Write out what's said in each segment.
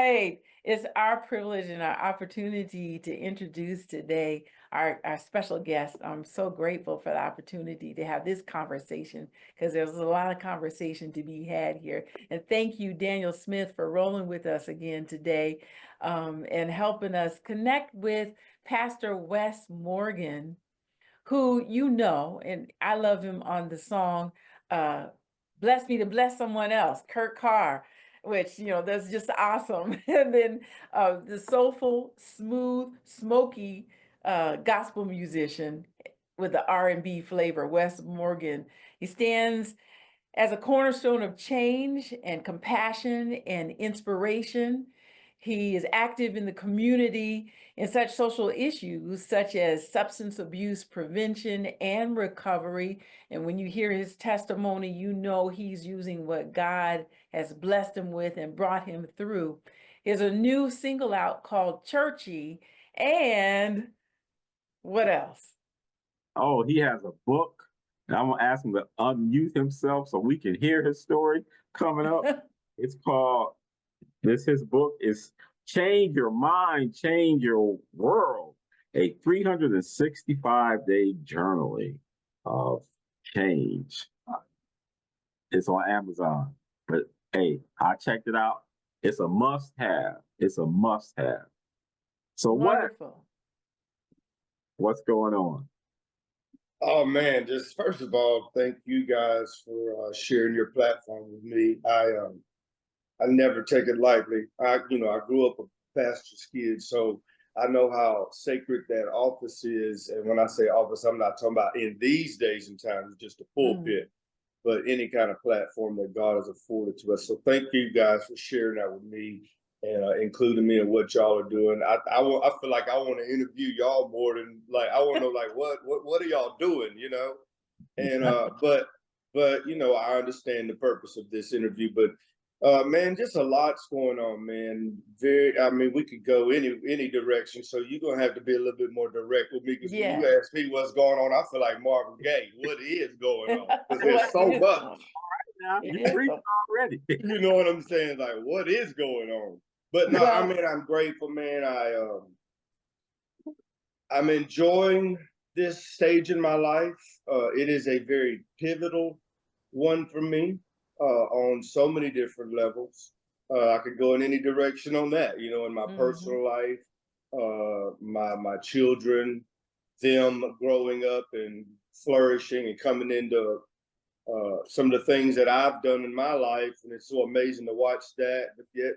Hey, it's our privilege and our opportunity to introduce today our special guest. I'm so grateful for the opportunity to have this conversation because there's a lot of conversation to be had here. And thank you, Daniel Smith, for rolling with us again today and helping us connect with Pastor Wess Morgan, who you know, and I love him on the song Bless Me to Bless Someone Else, Kurt Carr, which, that's just awesome. And then the soulful, smooth, smoky gospel musician with the R&B flavor, Wess Morgan. He stands as a cornerstone of change and compassion and inspiration. He is active in the community in such social issues such as substance abuse prevention and recovery. And when you hear his testimony, you know he's using what God has blessed him with and brought him through. There's a new single out called Churchy. And what else? Oh, he has a book. And I'm gonna ask him to unmute himself so we can hear his story coming up. It's called his book is Change Your Mind, Change Your World, a 365-day journaling of change. It's on Amazon. But hey, I checked it out. It's a must-have. It's a must-have. So Wonderful. what's going on? Oh man, just first of all, thank you guys for sharing your platform with me. I never take it lightly. I grew up a pastor's kid, so I know how sacred that office is. And when I say office, I'm not talking about in these days and times, just a pulpit, but any kind of platform that God has afforded to us. So thank you guys for sharing that with me and including me in what y'all are doing. I feel like I want to interview y'all more than like I want to know like what are y'all doing, And but I understand the purpose of this interview, but man, just a lot's going on, man. We could go any direction. So you're gonna have to be a little bit more direct with me because when you ask me what's going on, I feel like Marvin Gaye. What is going on? Because there's so much. Now you preached already. You know what I'm saying? Like, what is going on? But no, I'm grateful, man. I'm enjoying this stage in my life. It is a very pivotal one for me on so many different levels. I could go in any direction on that, in my personal life, my children, them growing up and flourishing and coming into some of the things that I've done in my life. And it's so amazing to watch that, but yet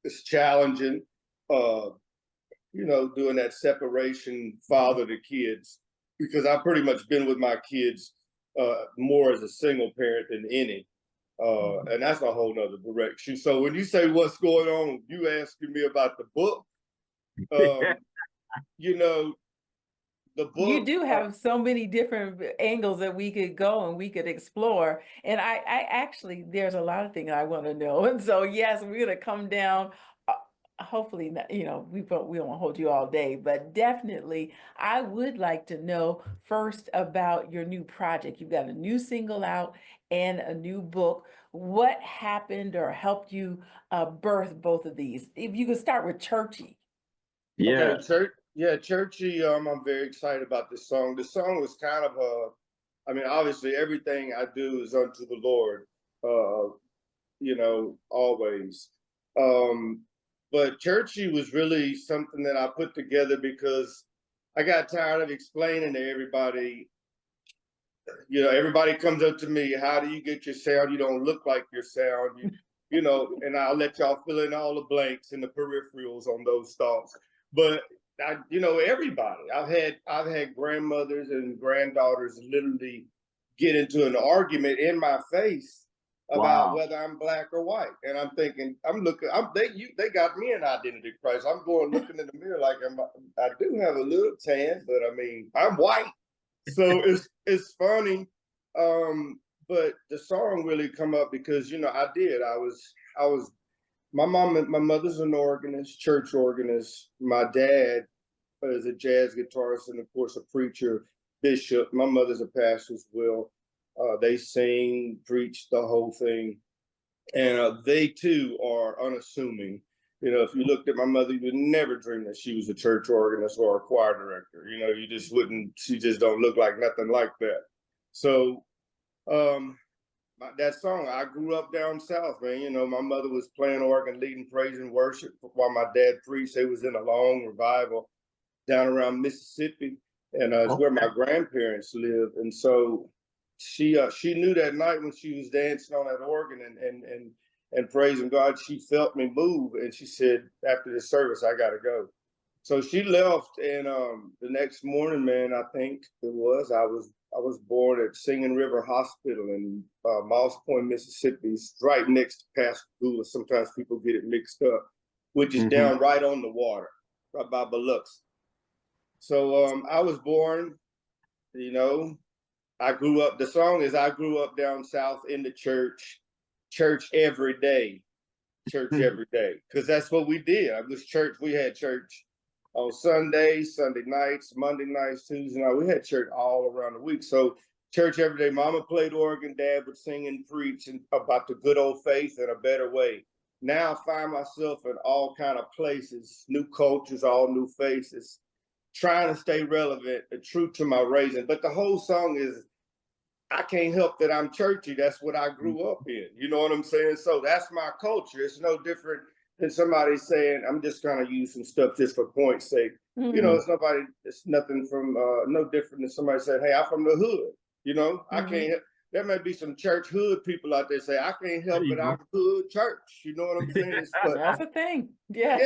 it's challenging, doing that separation father to kids, because I've pretty much been with my kids more as a single parent than any. And that's a whole nother direction. So when you say what's going on, you asking me about the book. The book. You do have so many different angles that we could go and we could explore. And I actually, there's a lot of things I want to know. And so, yes, we're going to come down. Hopefully, not, we won't hold you all day, but definitely I would like to know first about your new project. You've got a new single out and a new book. What happened or helped you birth both of these? If you could start with Churchy. Yeah. Okay, Churchy, I'm very excited about this song. The song was kind of obviously everything I do is unto the Lord, always. But Churchy was really something that I put together because I got tired of explaining to everybody. Everybody comes up to me, how do you get your sound? You don't look like your sound, and I'll let y'all fill in all the blanks and the peripherals on those thoughts. But everybody. I've had grandmothers and granddaughters literally get into an argument in my face about whether I'm black or white, and I'm thinking, they got me an identity crisis. I'm going looking in the mirror like I do have a little tan, but I'm white. So it's funny, but the song really come up because I was. My mother's an organist, church organist. My dad is a jazz guitarist and, of course, a preacher, bishop. My mother's a pastor as well. They sing, preach, the whole thing. And they, too, are unassuming. You know, if you looked at my mother, you would never dream that she was a church organist or a choir director. You know, you just wouldn't, she just don't look like nothing like that. So that song, I grew up down south, man. You know, my mother was playing organ, leading praise and worship while my dad preached. They was in a long revival down around Mississippi, and it's where my grandparents live. And so she knew that night when she was dancing on that organ and praising God, she felt me move, and she said, after the service, I gotta go. So she left, and the next morning, man, I think it was, I was born at Singing River Hospital in Moss Point, Mississippi. It's right next to Pascagoula. Sometimes people get it mixed up, which is down right on the water, right by Biloxi. So I was born, you know, I grew up, the song is, I grew up down south in the church every day, every day. Because that's what we did. I was church, we had church on Sundays, Sunday nights, Monday nights, Tuesday night. We had church all around the week. So church every day. Mama played organ, dad would sing and preach about the good old faith and a better way. Now I find myself in all kind of places, new cultures, all new faces, trying to stay relevant and true to my raising. But the whole song is, I can't help that I'm churchy. That's what I grew up in. You know what I'm saying? So that's my culture. It's no different than somebody saying, I'm just going to use some stuff just for point's sake. You know, it's nothing from, no different than somebody saying, hey, I'm from the hood. You know, I can't, there may be some church hood people out there say, I can't help it, I'm hood church. You know what I'm saying? But That's a thing. Yes.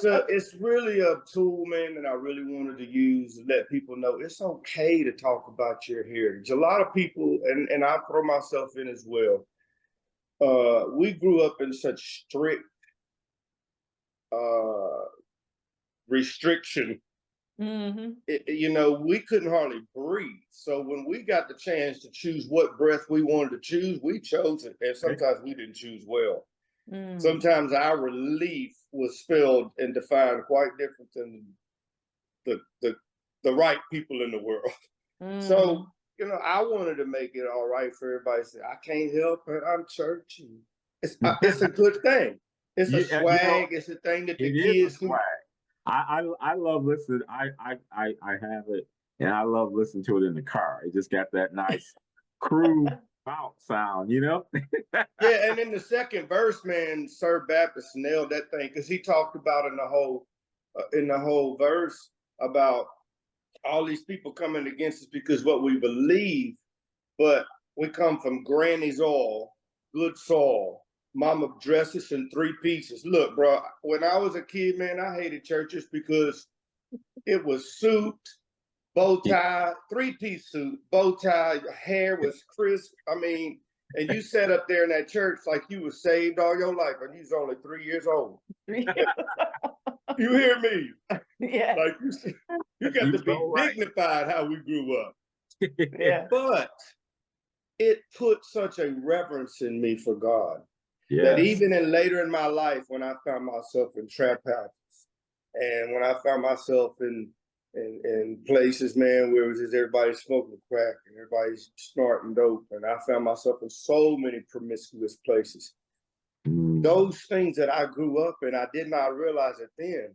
yeah, it's really a tool, man, that I really wanted to use to let people know it's okay to talk about your heritage. A lot of people, and I throw myself in as well, we grew up in such strict restriction. You know, we couldn't hardly breathe. So when we got the chance to choose what breath we wanted to choose, we chose it. And sometimes we didn't choose well. Sometimes our relief was spelled and defined quite different than the right people in the world. So, you know, I wanted to make it all right for everybody to say, I can't help it, I'm churchy. It's a good thing. It's a swag. You know, it's a thing that the kids swag. I love listening. I have it, and I love listening to it in the car. It just got that nice cruise out sound, you know. Yeah, and in the second verse, man, Sir Baptist nailed that thing, because he talked about in the whole verse about all these people coming against us because what we believe, but we come from granny's oil, good soil. Mama dressed us in 3 pieces. Look, bro, when I was a kid, man, I hated churches because it was suit, bow tie, 3-piece suit, bow tie, hair was crisp. I mean, and you sat up there in that church like you were saved all your life, and you was only 3 years old. You hear me? Yeah. Like you got to be dignified how we grew up. Yeah. But it put such a reverence in me for God. That even later in my life, when I found myself in trap houses, and when I found myself in places, man, where it was just everybody smoking crack and everybody's snorting dope, and I found myself in so many promiscuous places. Those things that I grew up in, I did not realize it then,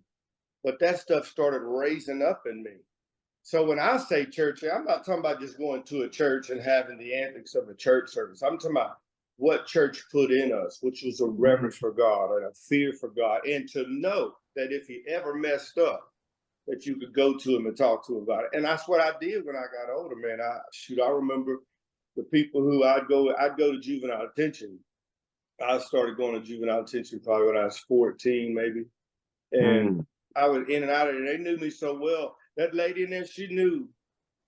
but that stuff started raising up in me. So when I say church, I'm not talking about just going to a church and having the antics of a church service. I'm talking about what church put in us, which was a reverence for God and a fear for God, and to know that if he ever messed up, that you could go to him and talk to him about it. And that's what I did when I got older, man. I remember the people who I'd go to juvenile detention. I started going to juvenile detention probably when I was 14, maybe. And I was in and out of it. They knew me so well. That lady in there, she knew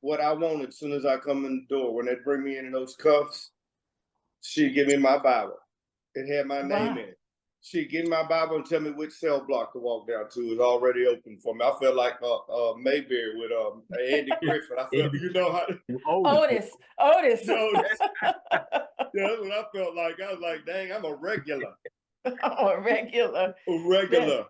what I wanted as soon as I come in the door. When they bring me in those cuffs, she'd give me my Bible. It had my name in it. She'd give me my Bible and tell me which cell block to walk down to. It was already open for me. I felt like Mayberry with Andy Griffith. I felt, you know how Otis. Otis. Yeah, that's what I felt like. I was like, dang, I'm a regular. A regular. A regular.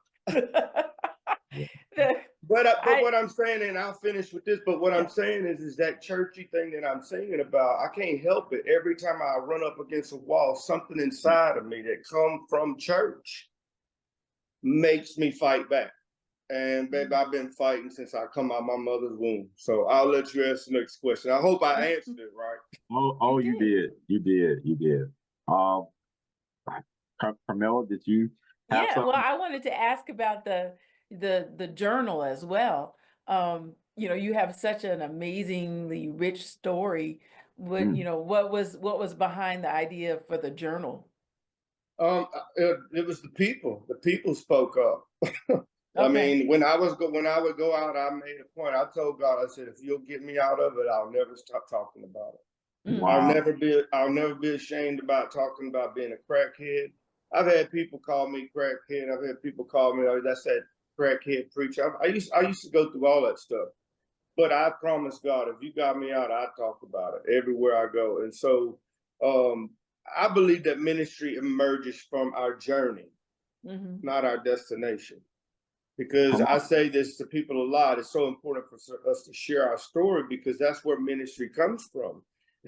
But what I'm saying, and I'll finish with this, but what I'm saying is that churchy thing that I'm singing about, I can't help it. Every time I run up against a wall, something inside of me that come from church makes me fight back. And baby, I've been fighting since I come out my mother's womb. So I'll let you ask the next question. I hope I answered it right. Oh, You you did. did. You did. You did. Um, Carmela, did you have Yeah, well, something? I wanted to ask about the journal as well. You have such an amazingly rich story. Mm, What was behind the idea for the journal? It was the people. The people spoke up. I Okay. mean, when I would go out, I made a point. I told God, I said, if you'll get me out of it, I'll never stop talking about it. Mm-hmm. wow. I'll never be ashamed about talking about being a crackhead. I've had people call me crackhead. I've had people call me, oh, that's that crackhead preacher. I used to go through all that stuff. But I promise God, if you got me out, I talk about it everywhere I go. And so um, I believe that ministry emerges from our journey, Mm-hmm. not our destination. Because Come I on. say this to people a lot, it's so important for us to share our story because that's where ministry comes from.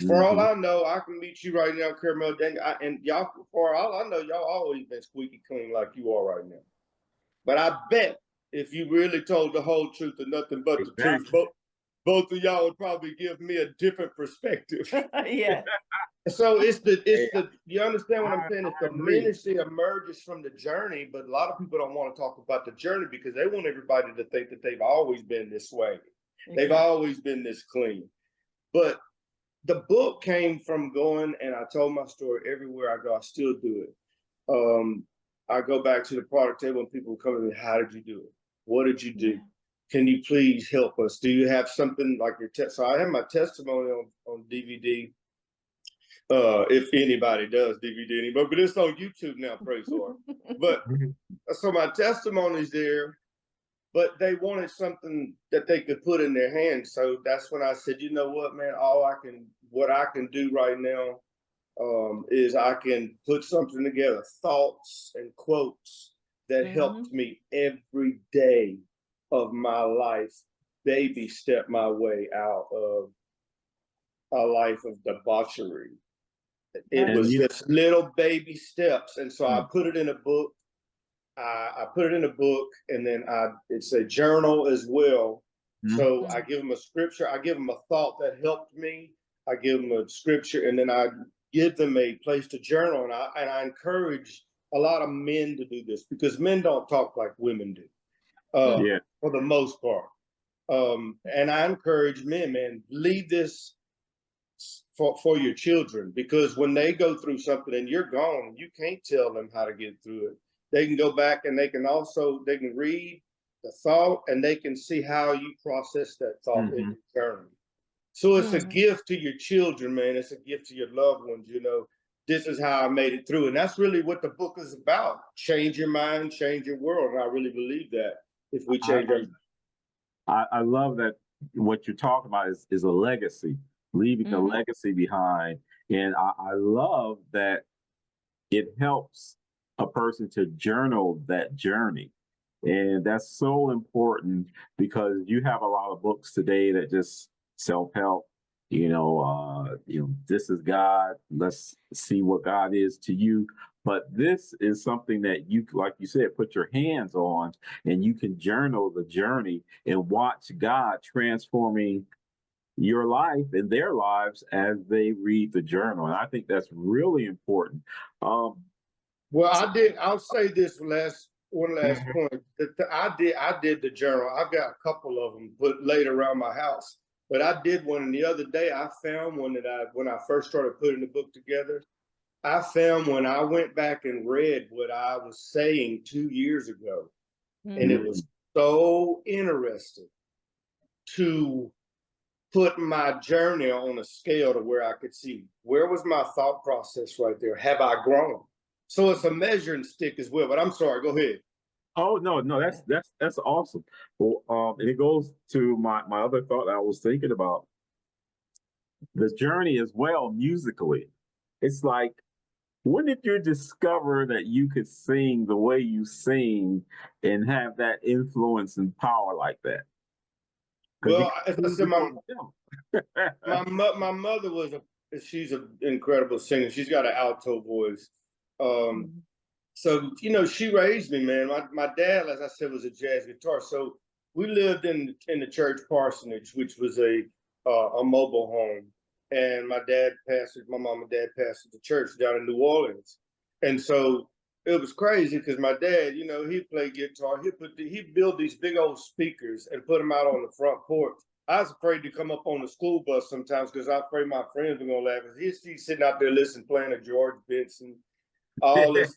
For all Hmm. I know, I can meet you right now, Carmel, and y'all. For all I know, y'all always been squeaky clean like you are right now. But I bet if you really told the whole truth and nothing but the truth, Exactly. both of y'all would probably give me a different perspective. Yes. So Hey, you understand what I'm I saying? It's I the agree. ministry emerges from the journey, but a lot of people don't want to talk about the journey because they want everybody to think that they've always been this way. They've Exactly. always been this clean. But the book came from going, and I told my story everywhere I go. I still do it. I go back to the product table and people come to me, how did you do it? What did you do? Yeah. Can you please help us? Do you have something like your test? So I have my testimony on DVD. If anybody does DVD anymore, but it's on YouTube now, praise the Lord. But Mhm. so my testimony's there, but they wanted something that they could put in their hands. So that's when I said, you know what, man, what I can do right now is I can put something together, thoughts and quotes that Mm-hmm. helped me every day of my life, baby step my way out of a life of debauchery. It And was Nice. you, just little baby steps. And so I mm, put it in a book. I put it in a book and then it's a journal as well. mm, So I Mm-hmm. give them a scripture, I give them a thought that helped me, I give them a scripture, and then I give them a place to journal. And I encourage a lot of men to do this because men don't talk like women do, Mm-hmm. yeah, for the most part. And I encourage men, man, leave this for your children because when they go through something and you're gone, you can't tell them how to get through it. They can go back and they can read the thought and they can see how you process that thought in hmm, your journey. So it's a Mm-hmm. gift to your children, man. It's a gift to your loved ones. This is how I made it through, and that's really what the book is about. Change your mind, change your world, and I really believe that if we I, change our I love that what you're talking about is a legacy, leaving a Mm-hmm. legacy behind. And I love that it helps a person to journal that journey. And that's so important because you have a lot of books today that just self-help, this is God, let's see what God is to you. But this is something that you, like you said, put your hands on and you can journal the journey and watch God transforming your life and their lives as they read the journal. And I think that's really important. Um, Well, so- I'll say this one last Mhm. point. I did the journal. I've got a couple of them put laid around my house, but I did one. And the other day, I found one when I first started putting the book together. I found when I went back and read what I was saying 2 years ago, and it Mm-hmm. was so interesting to put my journey on a scale to where I could see where was my thought process right there. Have I grown? So it's a measuring stick as well. But I'm sorry. Go ahead. Oh no, no, Yeah. that's awesome. Well, and it goes to my other thought that I was thinking about the journey as well musically. It's like, when did you discover that you could sing the way you sing and have that influence and power like that? Because you Well, got as I to said, before them. my mother she's an incredible singer. She's got an alto voice. Um, Mm-hmm. So, she raised me, man. My dad, as I said, was a jazz guitarist. So we lived in the church parsonage, which was a mobile home. And my mom and dad pastored the church down in New Orleans. And so it was crazy because my dad, he'd play guitar. He'd build these big old speakers and put them out on the front porch. I was afraid to come up on the school bus sometimes because I was afraid my friends were gonna laugh. He'd sitting out there listening, playing a George Benson, all this.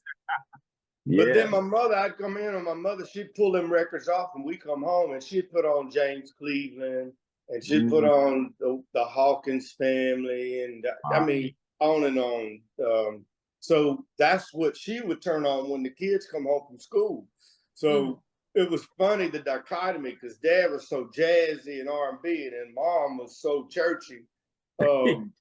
But then Yeah. my mother, I'd come in, and my mother, she'd pull them records off, and we come home, and she'd put on James Cleveland, and she'd put Mhm. on the Hawkins Family, and I mean, on and on. So that's what she would turn on when the kids come home from school. So it was funny, the dichotomy, because Dad was so jazzy and R&B, and then Mom was so churchy. Um,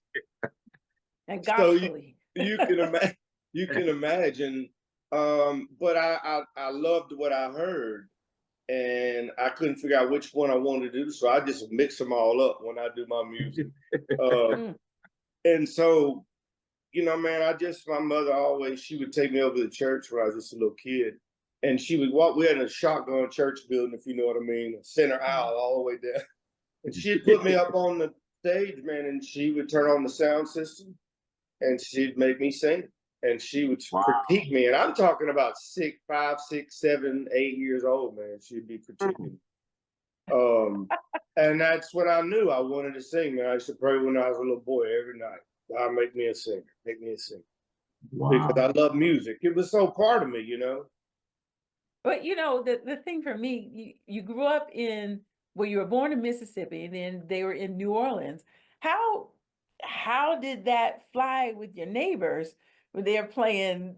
And so gospelly. you can imagine, you can imagine. But I loved what I heard, and I couldn't figure out which one I wanted to do, so I just mix them all up when I do my music. Mm. And so, man, my mother always, she would take me over to church when I was just a little kid, and she would walk. We had a shotgun church building, if you know what I mean, a center aisle all the way down, and she'd put me up on the stage, man, and she would turn on the sound system, and she'd make me sing, and she would Wow. critique me. And I'm talking about 5, 6, 7, 8 years old, man. She'd be critiquing. And that's when I knew I wanted to sing. Man, I used to pray when I was a little boy every night. God, make me a singer. Make me a singer. Because Wow. I love music. It was so part of me, But the thing for me, you grew up well, you were born in Mississippi, and then they were in New Orleans. How did that fly with your neighbors when they're playing,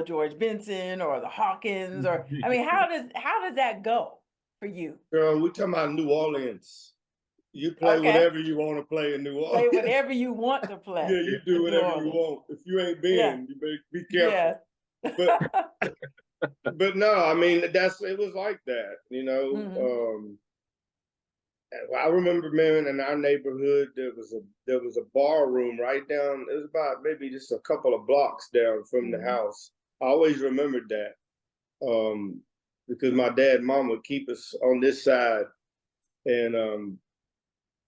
George Benson or the Hawkins, or I mean, how does that go for you? Girl, we talking about New Orleans. You play Okay. whatever you want to play in New Play Orleans. whatever you want to Yeah, play you do in New whatever you Orleans. want. If you ain't Yeah. been, you better be careful. Yes. But but no, I mean it was like that, I remember, man, in our neighborhood there was a bar room right down. It was about maybe just a couple of blocks down from the house. I always remembered that because my dad and mom would keep us on this side, and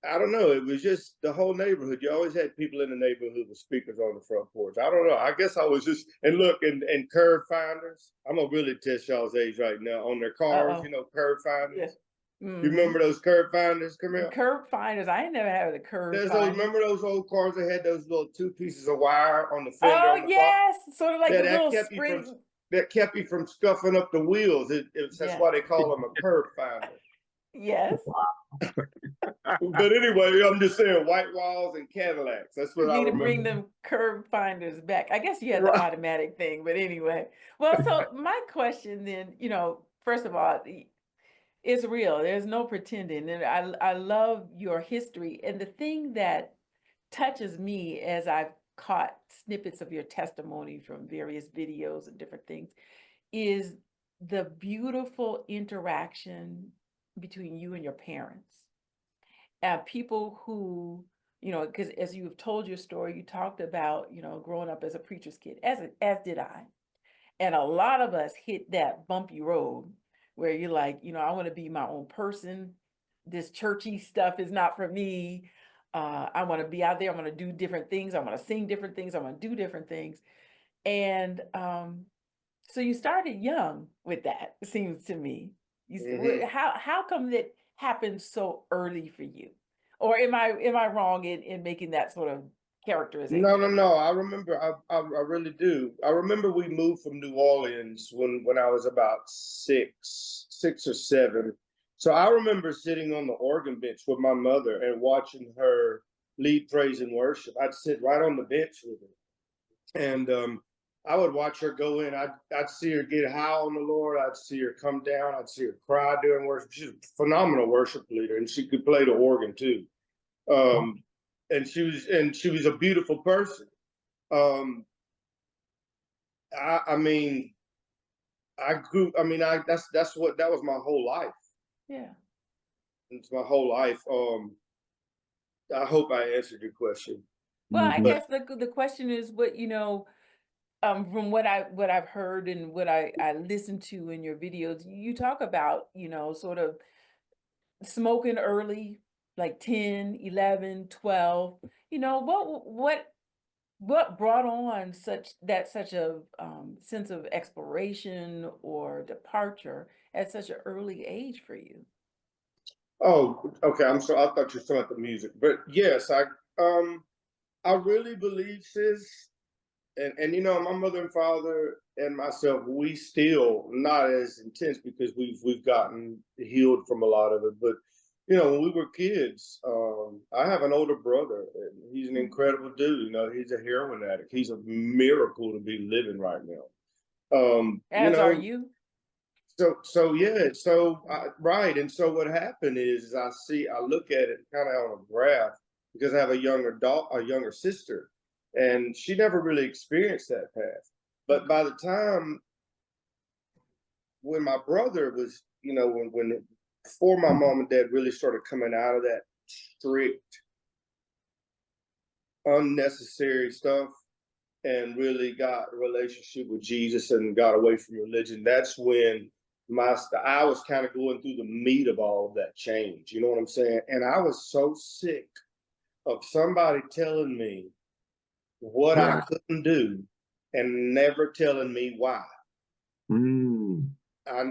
I don't know. It was just the whole neighborhood. You always had people in the neighborhood with speakers on the front porch. I don't know. I guess I was just, and look, and curb finders. I'm gonna really test y'all's age right now on their cars. Uh-oh. Curb Yeah. finders. You remember those curb finders, Camille? Curb finders. I ain't never had a curb There's those. finder. Remember those old cars that had those little 2 pieces of wire on the fender Oh on the bottom? yes, sort of like Yeah, the little spring. that kept you from scuffing up the wheels. That's Yes, why they call them a curb finder. yes. But anyway, I'm just saying, white walls and Cadillacs. That's We what I need to bring remember. them curb finders back. I guess you had the Right. automatic thing, but anyway. Well, so my question then, first of all, it's real. There's no pretending. And I love your history. And the thing that touches me as I've caught snippets of your testimony from various videos and different things is the beautiful interaction between you and your parents. People who, because as you've told your story, you talked about, growing up as a preacher's kid, as did I. And a lot of us hit that bumpy road where you're like, I want to be my own person. This churchy stuff is not for me. I want to be out there. I want to do different things. I want to sing different things. I want to do different things. And so you started young with that, it seems to me. How come that happened so early for you? Or am I wrong in making that sort of No, characterization? no, no. I remember. I really do. I remember we moved from New Orleans when I was about 6 or 7. So I remember sitting on the organ bench with my mother and watching her lead praise and worship. I'd sit right on the bench with her, and I would watch her go in. I'd see her get high on the Lord. I'd see her come down. I'd see her cry during worship. She's a phenomenal worship leader, and she could play the organ too. And she was a beautiful person. Um, I mean, I grew. I mean, that was my whole life. Yeah. It's my whole life. I hope I answered your question. Well, I Mhm. But guess the question is what, from what I've heard and what I listened to in your videos, you talk about, sort of smoking early, like 10, 11, 12. What brought on such a sense of exploration or departure at such an early age for you? Oh, okay. I'm sorry. I thought you were talking about the music, but yes, I really believe, sis, and my mother and father and myself, we still not as intense because we've gotten healed from a lot of it. But when we were kids, I have an older brother, and he's an incredible dude. He's a heroin addict. He's a miracle to be living right now. As are you? So yeah, right. And so what happened is I look at it kind of on a graph because I have a younger sister, and she never really experienced that path. But by the time when my brother was, before my mom and dad really started coming out of that strict, unnecessary stuff and really got a relationship with Jesus and got away from religion, that's when I was kind of going through the meat of all of that change. You know what I'm saying? And I was so sick of somebody telling me what I couldn't do and never telling me why. Mm.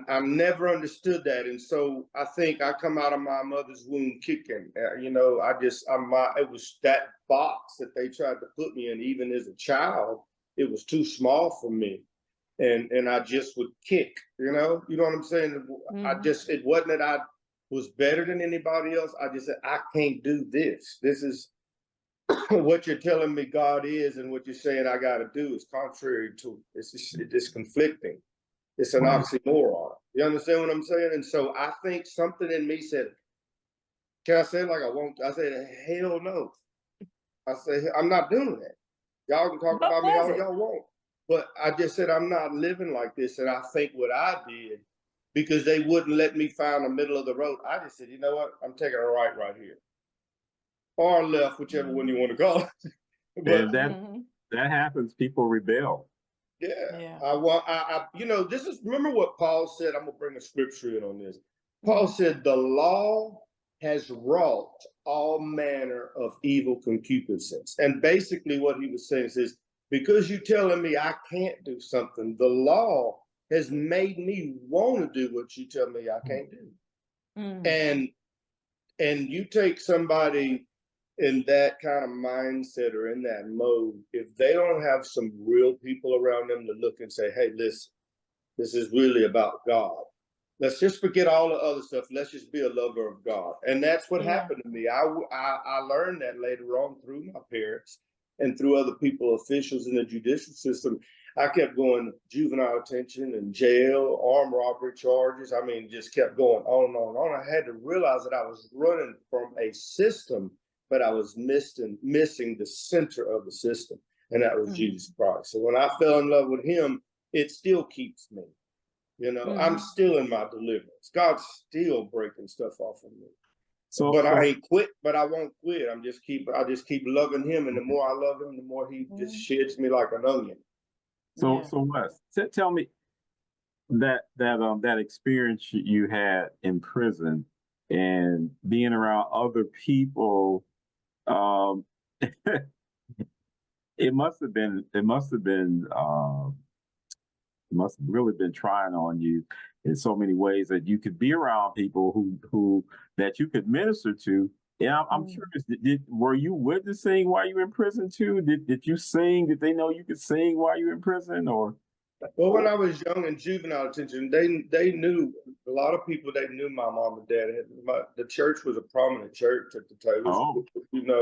I never understood that, and so I think I come out of my mother's womb kicking. It was that box that they tried to put me in, even as a child. It was too small for me, and I just would kick. You know what I'm saying? It wasn't that I was better than anybody else. I just said I can't do this. This is what you're telling me God is, and what you're saying I got to do is contrary to. It's conflicting. It's an oxymoron. You understand what I'm saying? And so I think something in me said, can I say it like I won't? I said, hell no. I said, I'm not doing that. Y'all can talk What about me was all it? y'all want. But I just said, I'm not living like this. And I think what I did, because they wouldn't let me find the middle of the road, I just said, you know what? I'm taking a right here. Or left, whichever one you want to call it. And But that happens. People rebel. yeah, Yeah. this is, remember what Paul said? I'm going to bring a scripture in on this. Paul said, the law has wrought all manner of evil concupiscence. And basically what he was saying is, because you're telling me I can't do something, the law has made me want to do what you tell me I can't do. And you take somebody in that kind of mindset or in that mode, if they don't have some real people around them to look and say, hey, listen, this is really about God. Let's just forget all the other stuff. Let's just be a lover of God. And that's what happened to me. I learned that later on through my parents and through other people, officials in the judicial system. I kept going juvenile detention and jail, armed robbery charges. I mean, just kept going on and on and on. I had to realize that I was running from a system, but I was missing the center of the system, and that was Jesus Christ. So when I fell in love with him, it still keeps me. I'm still in my deliverance. God's still breaking stuff off of me. But I ain't quit, but I won't quit. I just keep loving him, and the more I love him, the more he just sheds me like an onion. So Wes, tell me that experience you had in prison and being around other people. It must have really been trying on you in so many ways that you could be around people who that you could minister to. And I'm curious, were you witnessing while you were in prison too? Did you sing? Did they know you could sing while you were in prison, or? Well, when I was young in juvenile detention, they knew a lot of people. They knew my mom and dad. The church was a prominent church at the time.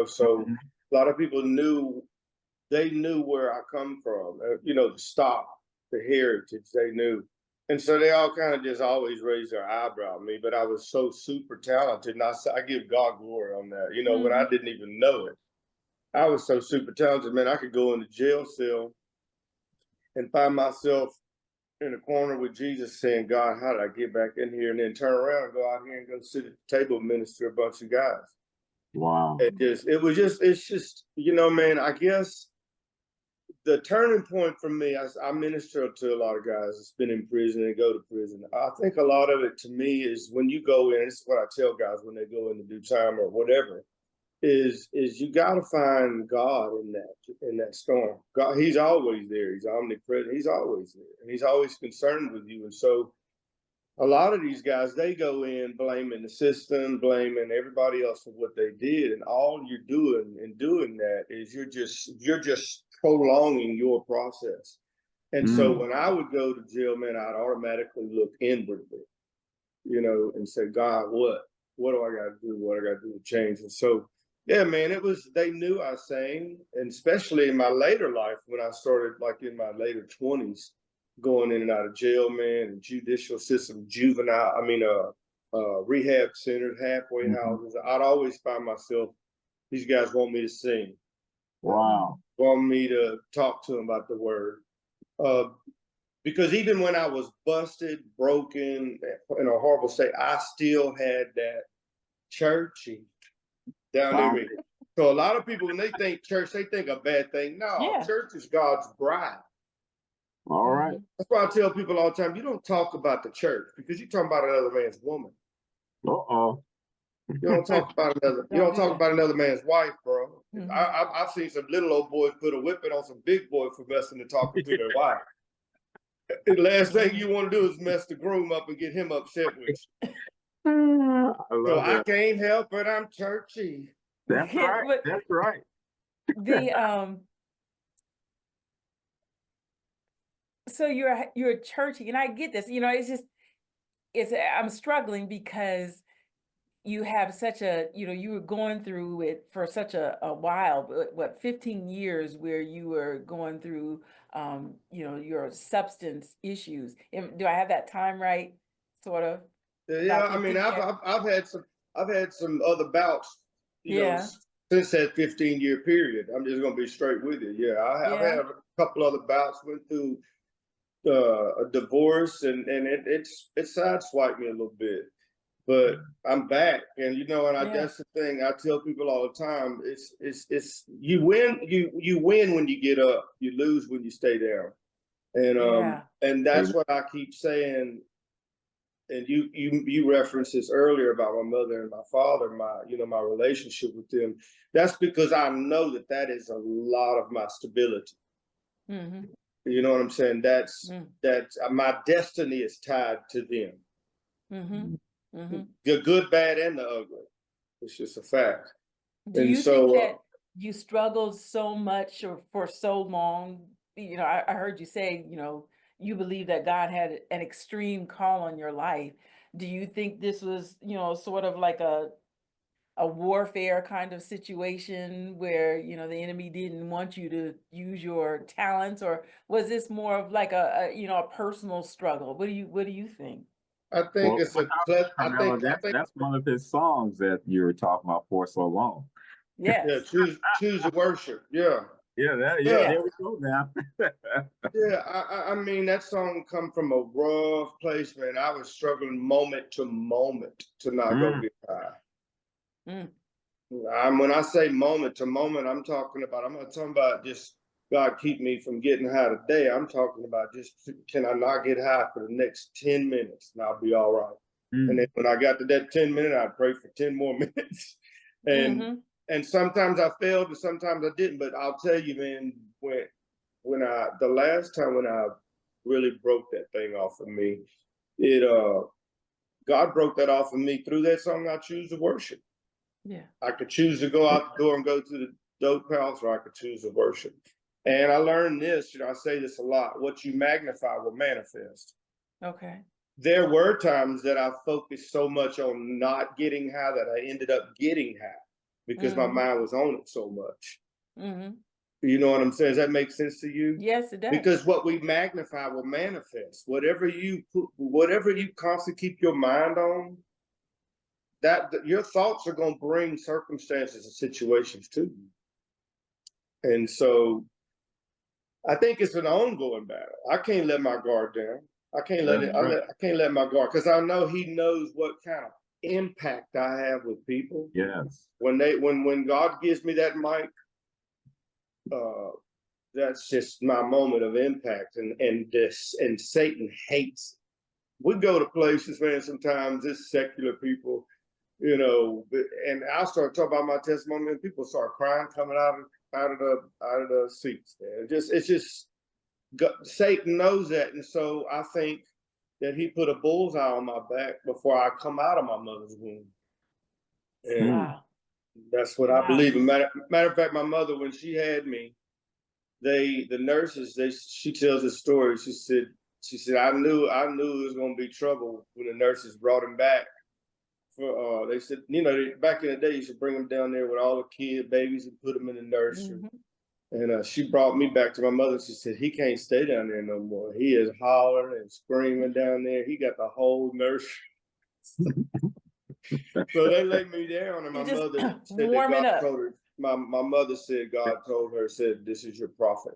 So a lot of people knew. They knew where I come from. The stock, the heritage. They knew, and so they all kind of just always raised their eyebrow at me. But I was so super talented, and I give God glory on that. When I didn't even know it, I was so super talented. Man, I could go in the jail cell and find myself in the corner with Jesus saying, God, how did I get back in here? And then turn around and go out here and go sit at the table and minister a bunch of guys. Wow. It's just, man, I guess the turning point for me, I minister to a lot of guys that's been in prison and go to prison. I think a lot of it to me is when you go in, this is what I tell guys when they go in to do time or whatever, is you got to find God in that storm. God, he's always there. He's omnipresent. He's always there, and he's always concerned with you. And so, a lot of these guys, they go in blaming the system, blaming everybody else for what they did, and all you're doing in doing that is you're just prolonging your process. And so, when I would go to jail, man, I'd automatically look inwardly, and say, God, what do I got to do? What do I got to do to change? And so, yeah, man, they knew I sang, and especially in my later life when I started, like in my later 20s, going in and out of jail, man, and judicial system, rehab centers, halfway houses. I'd always find myself, these guys want me to sing. Wow. Want me to talk to them about the word. Because even when I was busted, broken, in a horrible state, I still had that churchy down in me. So a lot of people, when they think church, they think a bad thing. No, church is God's bride. All right. That's why I tell people all the time, you don't talk about the church because you're talking about another man's woman. Uh-oh. You don't talk about another man's wife, bro. I've seen some little old boys put a whipping on some big boys for messing and talking to their wife. The last thing you want to do is mess the groom up and get him upset with you. I can't help it. I'm churchy. That's right. That's right. So you're churchy, and I get this. I'm struggling because you have such you were going through it for such a while, 15 years where you were going through, your substance issues. Do I have that time right? Sort of. Yeah, I mean, I've had some other bouts, since that 15-year period. I'm just gonna be straight with you. Yeah, I've had a couple other bouts. Went through a divorce, and it sideswiped me a little bit. But I'm back, and that's the thing I tell people all the time. It's you win when you get up, you lose when you stay down, and that's what I keep saying. And you referenced this earlier about my mother and my father, my relationship with them. That's because I know that is a lot of my stability. Mm-hmm. You know what I'm saying? That's my destiny is tied to them. Mm-hmm. Mm-hmm. The good, bad, and the ugly. It's just a fact. Do you think that you struggled so much or for so long? I heard you say, you believe that God had an extreme call on your life. Do you think this was, sort of like a warfare kind of situation where, the enemy didn't want you to use your talents, or was this more of like a personal struggle? What do you think? I think it's Carmela, that's one of his songs that you were talking about for so long. Yes. Yeah, choose to worship. Yeah. Yeah, there we go now. Yeah, I mean, that song come from a rough place, man. I was struggling moment to moment to not go get high. When I say moment to moment, I'm not talking about just God keep me from getting high today. I'm talking about just, can I not get high for the next 10 minutes and I'll be all right. And then when I got to that 10 minute, I'd pray for 10 more minutes. And sometimes I failed and sometimes I didn't. But I'll tell you, man, the last time when I really broke that thing off of me, God broke that off of me through that song, I Choose to Worship. Yeah. I could choose to go out the door and go to the dope house, or I could choose to worship. And I learned this, I say this a lot, what you magnify will manifest. Okay. There were times that I focused so much on not getting high that I ended up getting high because my mind was on it so much. You know what I'm saying? Does that make sense to you? Yes, it does. Because what we magnify will manifest. Whatever you constantly keep your mind on, that your thoughts are going to bring circumstances and situations to you. And so I think it's an ongoing battle. I can't let my guard down. I can't let my guard, because I know he knows what kind of impact I have with people. Yes. When God gives me that mic, that's just my moment of impact. And Satan hates it. We go to places, man, sometimes it's secular people, you know, and I'll start talking about my testimony and people start crying coming out of the seats, man. It's just Satan knows that. And so I think that he put a bullseye on my back before I come out of my mother's womb. And Wow. that's what I Wow. believe. Matter of fact, my mother, when she had me, the nurses, she tells a story. She said, I knew it was gonna be trouble when the nurses brought him back. They said, you know, back in the day, you should bring them down there with all the babies and put them in the nursery. And she brought me back to my mother. She said, he can't stay down there no more. He is hollering and screaming down there. He got the whole nursery. So they laid me down, and my mother said that God told her. My mother said God told her, said, this is your prophet.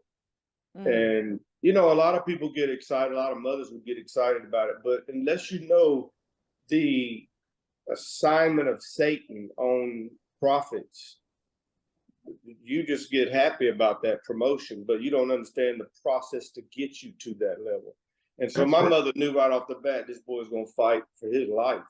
And you know, a lot of people get excited. A lot of mothers would get excited about it, but unless you know the assignment of Satan on prophets, you just get happy about that promotion, but you don't understand the process to get you to that level. And so my mother knew right off the bat, this boy's gonna fight for his life.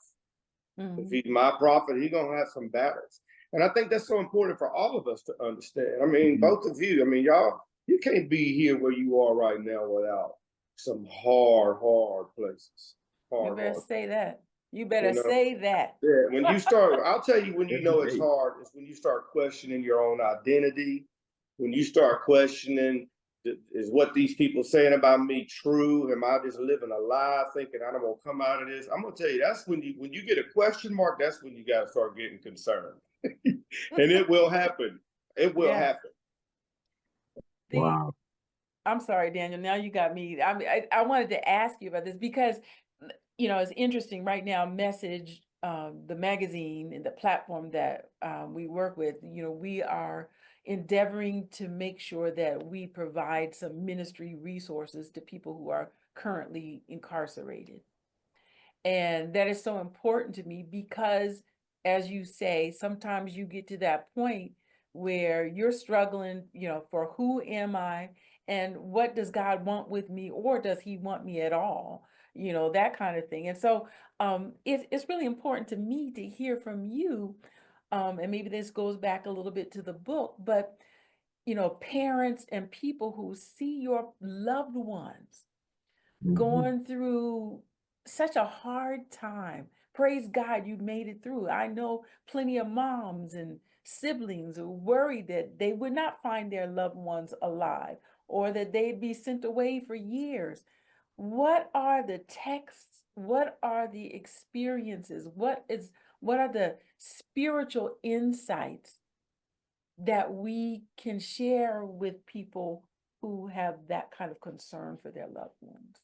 If he's my prophet, he's gonna have some battles. And I think that's so important for all of us to understand. I mean, both of you, I mean, y'all, you can't be here where you are right now without some hard places. You better say that. You better say that. Yeah, when you start, I'll tell you when you know it's hard, is when you start questioning your own identity, when you start questioning, is what these people saying about me true? Am I just living a lie thinking I'm gonna come out of this? I'm gonna tell you, that's when you get a question mark, that's when you gotta start getting concerned. And it will happen. It will happen. Wow. I'm sorry, Daniel. Now you got me. I wanted to ask you about this because, you know, it's interesting right now. Message, the magazine and the platform that we work with, you know, we are endeavoring to make sure that we provide some ministry resources to people who are currently incarcerated. And that is so important to me because, as you say, sometimes you get to that point where you're struggling, you know, for who am I and what does God want with me, or does he want me at all? You know, that kind of thing. And so it's really important to me to hear from you. And maybe this goes back a little bit to the book, but, you know, parents and people who see your loved ones going through such a hard time. Praise God, you made it through. I know plenty of moms and siblings who worried that they would not find their loved ones alive or that they'd be sent away for years. What are the texts? What are the experiences? What are the spiritual insights that we can share with people who have that kind of concern for their loved ones?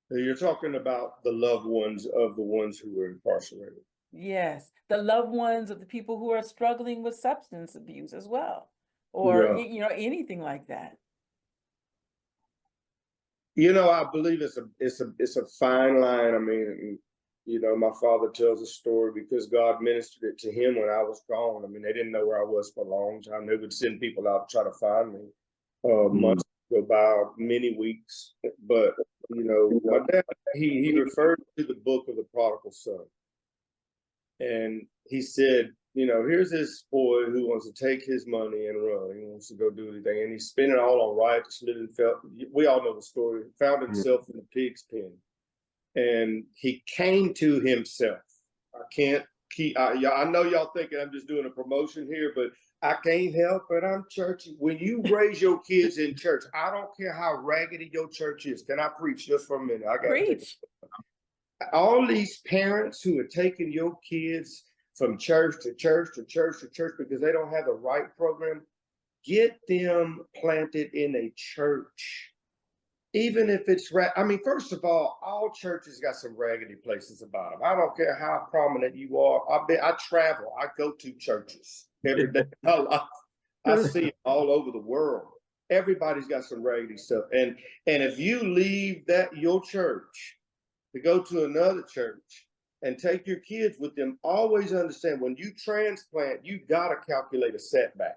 You're talking about the loved ones of the ones who were incarcerated. Yes, the loved ones of the people who are struggling with substance abuse as well, or you know, anything like that. You know, I believe it's a fine line. I mean, you know, my father tells a story because God ministered it to him when I was gone. I mean, they didn't know where I was for a long time. They would send people out to try to find me. Months go by, many weeks, but you know, my dad, he referred to the book of the prodigal son. And he said, you know, here's this boy who wants to take his money and run. He wants to go do anything. And he's spending it all on riotous living. We all know the story. Found himself in the pig's pen. And he came to himself. I can't keep, I know y'all thinking I'm just doing a promotion here, but I can't help it. I'm churchy. When you raise your kids in church, I don't care how raggedy your church is. Can I preach just for a minute? I got Preach. All these parents who are taking your kids from church to church to church to church because they don't have the right program, get them planted in a church. Even if it's, I mean, first of all churches got some raggedy places about them. I don't care how prominent you are. I travel. I go to churches every day. I see it all over the world. Everybody's got some raggedy stuff. And if you leave your church to go to another church and take your kids with them, always understand when you transplant, you got to calculate a setback.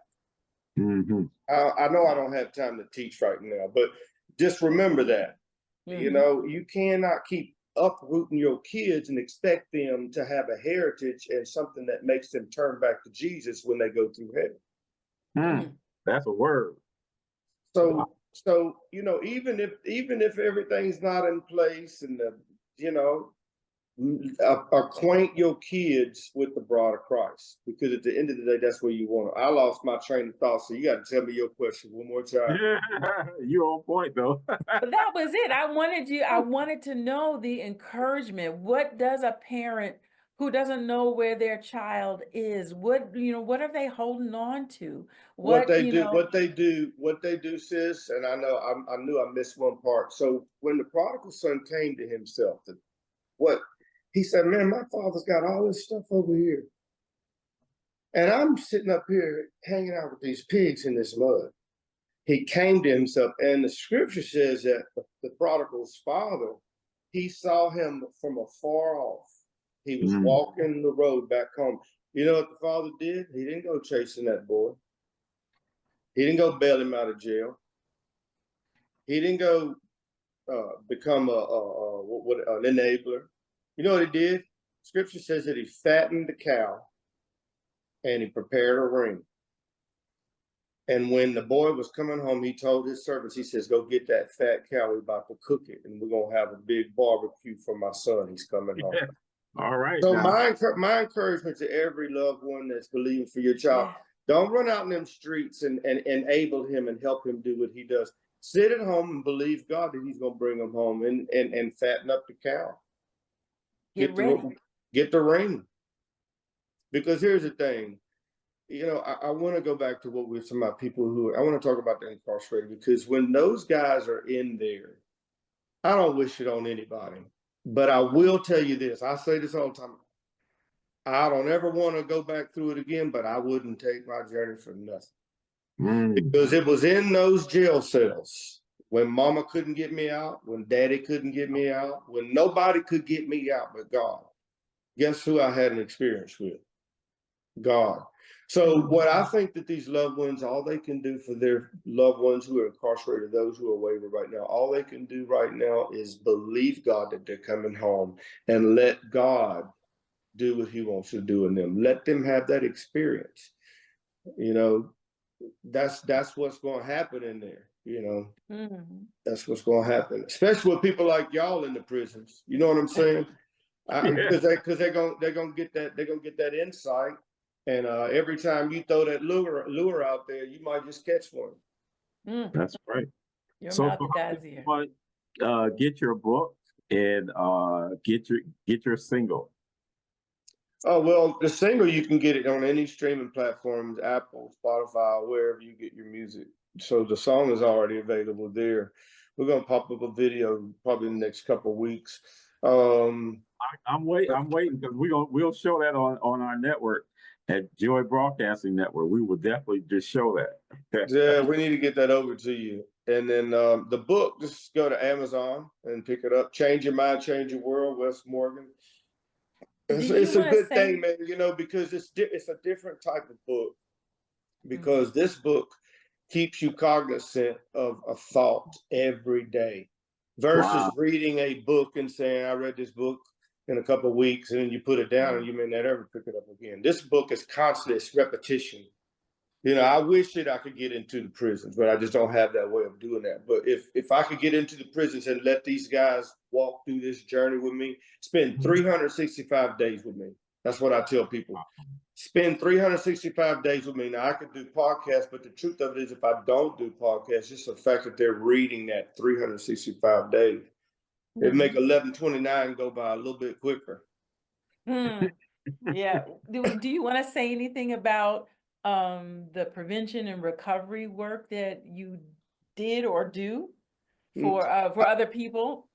Hmm. I know I don't have time to teach right now, but just remember that. You know, you cannot keep uprooting your kids and expect them to have a heritage and something that makes them turn back to Jesus when they go through heaven. That's a word. So, you know, even if everything's not in place and you know, acquaint your kids with the bride of Christ, because at the end of the day, that's where you want them. I lost my train of thought, so you got to tell me your question one more time. You're on point though. But that was it. I wanted to know the encouragement. What does a parent who doesn't know where their child is, what are they holding on to? What they do, Know, what they do, sis, and I know I knew I missed one part. So when the prodigal son came to himself, what he said, man, my father's got all this stuff over here. And I'm sitting up here hanging out with these pigs in this mud. He came to himself, and the scripture says that the prodigal's father, he saw him from afar off. He was walking the road back home. You know what the father did? He didn't go chasing that boy. He didn't go bail him out of jail. He didn't go become an enabler. You know what he did? Scripture says that he fattened the cow and he prepared a ring. And when the boy was coming home, he told his servants, he says, go get that fat cow. We're about to cook it, and we're going to have a big barbecue for my son. He's coming home. All right. So my encouragement to every loved one that's believing for your child, don't run out in them streets and enable him and help him do what he does. Sit at home and believe God that he's going to bring him home and fatten up the cow. Get ready. Get the ring. Because here's the thing. You know, I want to go back to what we're talking about, people who, I want to talk about the incarcerated, because when those guys are in there, I don't wish it on anybody. But I will tell you this, I say this all the time, I don't ever want to go back through it again, but I wouldn't take my journey for nothing. Because it was in those jail cells when mama couldn't get me out, when daddy couldn't get me out, when nobody could get me out but God. Guess who I had an experience with? God. So what I think that these loved ones, all they can do for their loved ones who are incarcerated, those who are wayward right now, all they can do right now is believe God that they're coming home and let God do what he wants to do in them. Let them have that experience. You know, that's what's going to happen in there. You know, that's what's going to happen, especially with people like y'all in the prisons. You know what I'm saying? Because they're gonna get that insight. And every time you throw that lure out there, you might just catch one. That's right. Your So mouth to God's ear. Get your book and get your single. Oh, well, the single, you can get it on any streaming platforms, Apple, Spotify, wherever you get your music. So the song is already available there. We're gonna pop up a video probably in the next couple of weeks. I'm waiting because we'll show that on our network at Joy Broadcasting Network. We will definitely just show that. Yeah, we need to get that over to you. And then the book, just go to Amazon and pick it up. Change Your Mind, Change Your World, Wess Morgan. It's a good thing, man, you know, because it's a different type of book. Because this book keeps you cognizant of a thought every day versus reading a book and saying, I read this book in a couple of weeks, and then you put it down and you may not ever pick it up again. This book is constant, it's repetition. You know, I wish that I could get into the prisons, but I just don't have that way of doing that. But if I could get into the prisons and let these guys walk through this journey with me, spend 365 days with me. That's what I tell people. Spend 365 days with me. Now, I could do podcasts, but the truth of it is, if I don't do podcasts, it's the fact that they're reading that 365 days. It make 11/29 go by a little bit quicker. Yeah. Do you want to say anything about the prevention and recovery work that you did or do for other people?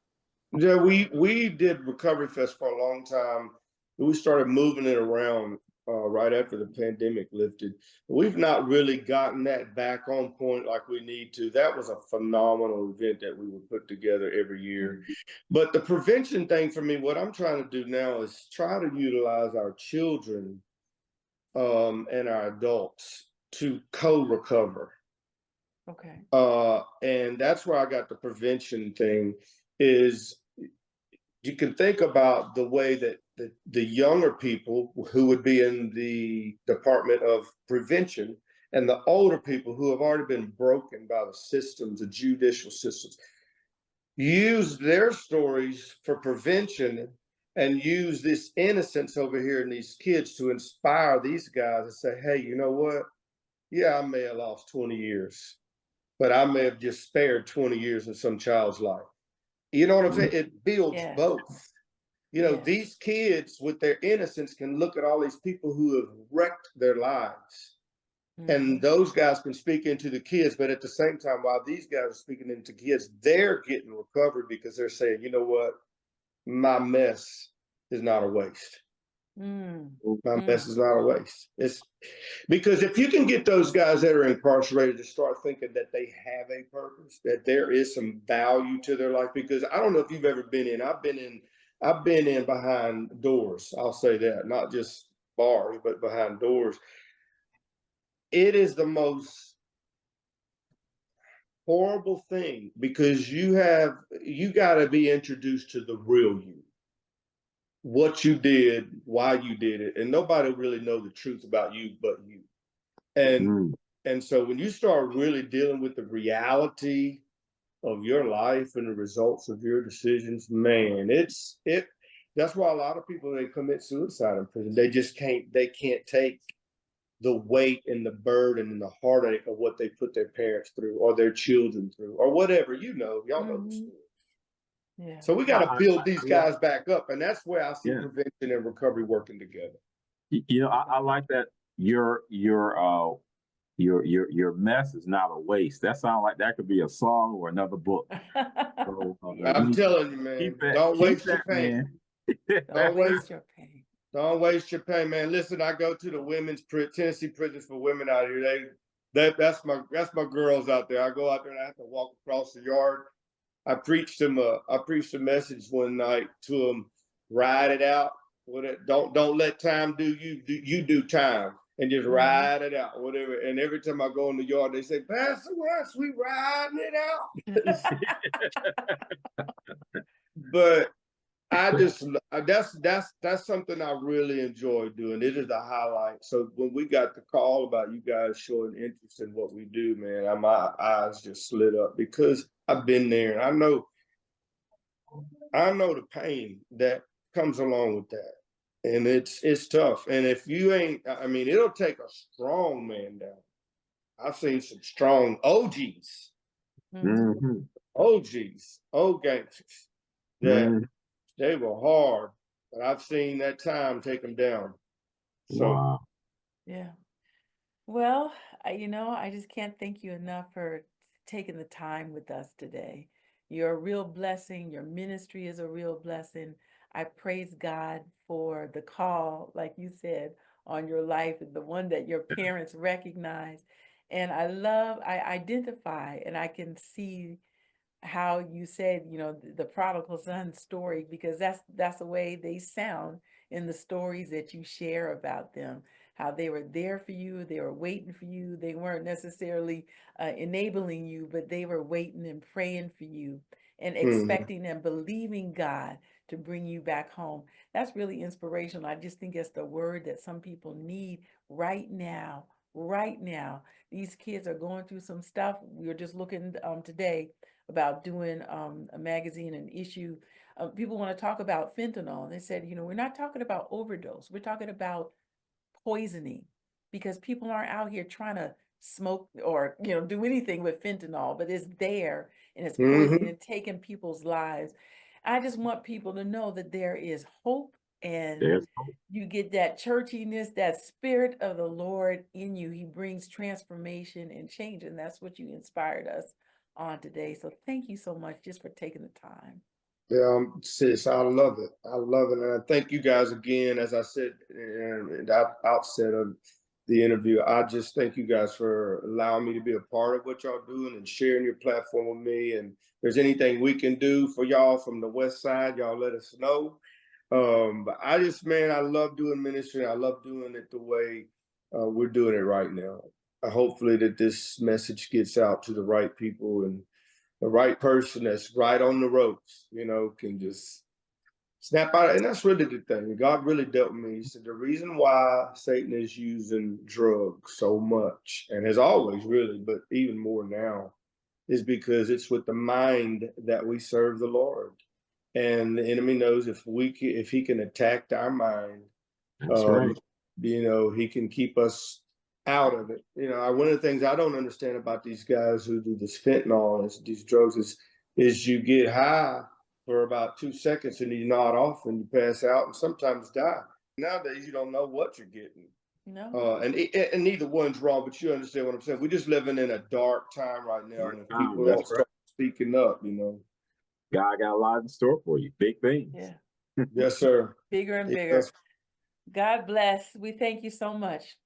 Yeah, we did Recovery Fest for a long time. We started moving it around right after the pandemic lifted. We've not really gotten that back on point like we need to. That was a phenomenal event that we would put together every year. But the prevention thing for me, what I'm trying to do now is try to utilize our children and our adults to co-recover. Okay. And that's where I got the prevention thing is you can think about the way that the younger people who would be in the Department of Prevention and the older people who have already been broken by the systems, the judicial systems, use their stories for prevention and use this innocence over here in these kids to inspire these guys and say, hey, you know what? Yeah, I may have lost 20 years, but I may have just spared 20 years in some child's life. You know what I'm saying? It builds Yes. both. You know, Yes. these kids with their innocence can look at all these people who have wrecked their lives. And those guys can speak into the kids, but at the same time, while these guys are speaking into kids, they're getting recovered because they're saying, you know what, my mess is not a waste. My mess is not a waste. It's because if you can get those guys that are incarcerated to start thinking that they have a purpose, that there is some value to their life, because I don't know if you've ever been in. I've been in behind doors. I'll say that, not just bars, but behind doors. It is the most horrible thing because you got to be introduced to the real you, what you did, why you did it, and nobody really know the truth about you but you. And so when you start really dealing with the reality of your life and the results of your decisions, man, that's why a lot of people, they commit suicide in prison. They can't take the weight and the burden and the heartache of what they put their parents through or their children through or whatever, y'all know the story. Yeah. So we got to build these guys back up. And that's where I see prevention and recovery working together. You know, I like that your mess is not a waste. That sounds like that could be a song or another book. So, I'm telling you, man, don't waste your pain. Don't waste your pain. Don't waste your pain, man. Listen, I go to the Tennessee prisons for women out here. That's my girls out there. I go out there and I have to walk across the yard. I preached a message one night to them. Ride it out. Don't let time do you. You do time and just ride it out. Whatever. And every time I go in the yard, they say, Pastor Wess, we riding it out. But that's something I really enjoy doing. It is the highlight. So when we got the call about you guys showing interest in what we do, man, my eyes just lit up because I've been there and I know the pain that comes along with that. And it's tough. And if you ain't, I mean, it'll take a strong man down. I've seen some strong OGs, old gangsters that they were hard, but I've seen that time take them down. So, wow. Yeah. Well, I just can't thank you enough for taking the time with us today. You're a real blessing. Your ministry is a real blessing. I praise God for the call, like you said, on your life, the one that your parents recognize. And I identify and I can see how you said, the prodigal son story, because that's the way they sound in the stories that you share about them, how they were there for you, they were waiting for you, they weren't necessarily enabling you, but they were waiting and praying for you and expecting and believing God to bring you back home. That's really inspirational. I just think it's the word that some people need right now. Right now, these kids are going through some stuff. We were just looking today about doing a magazine, an issue. People want to talk about fentanyl. And they said, we're not talking about overdose. We're talking about poisoning, because people aren't out here trying to smoke or, do anything with fentanyl, but it's there and it's poisoning and taking people's lives. I just want people to know that there is hope, and you get that churchiness, that spirit of the Lord in you. He brings transformation and change, and that's what you inspired us on today. So thank you so much just for taking the time. Yeah, sis, I love it. I love it. And I thank you guys again. As I said in the outset of the interview, I just thank you guys for allowing me to be a part of what y'all doing and sharing your platform with me. And if there's anything we can do for y'all from the West Side, y'all let us know. But I love doing ministry. I love doing it the way we're doing it right now. hopefully that this message gets out to the right people, and the right person that's right on the ropes, can just snap out. And that's really the thing. God really dealt with me. He said the reason why Satan is using drugs so much, and has always really, but even more now, is because it's with the mind that we serve the Lord. And the enemy knows if he can attack our mind, That's right. he can keep us out of it. One of the things I don't understand about these guys who do this fentanyl and these drugs is you get high for about 2 seconds and you nod off and you pass out and sometimes die. Nowadays, you don't know what you're getting. No. And neither one's wrong, but you understand what I'm saying. We're just living in a dark time right now, Dark and if time, people that's don't start speaking up, God got a lot in store for you. Big things. Yeah. Yes, sir. Bigger and bigger. Yes. God bless. We thank you so much.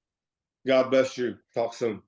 God bless you. Talk soon.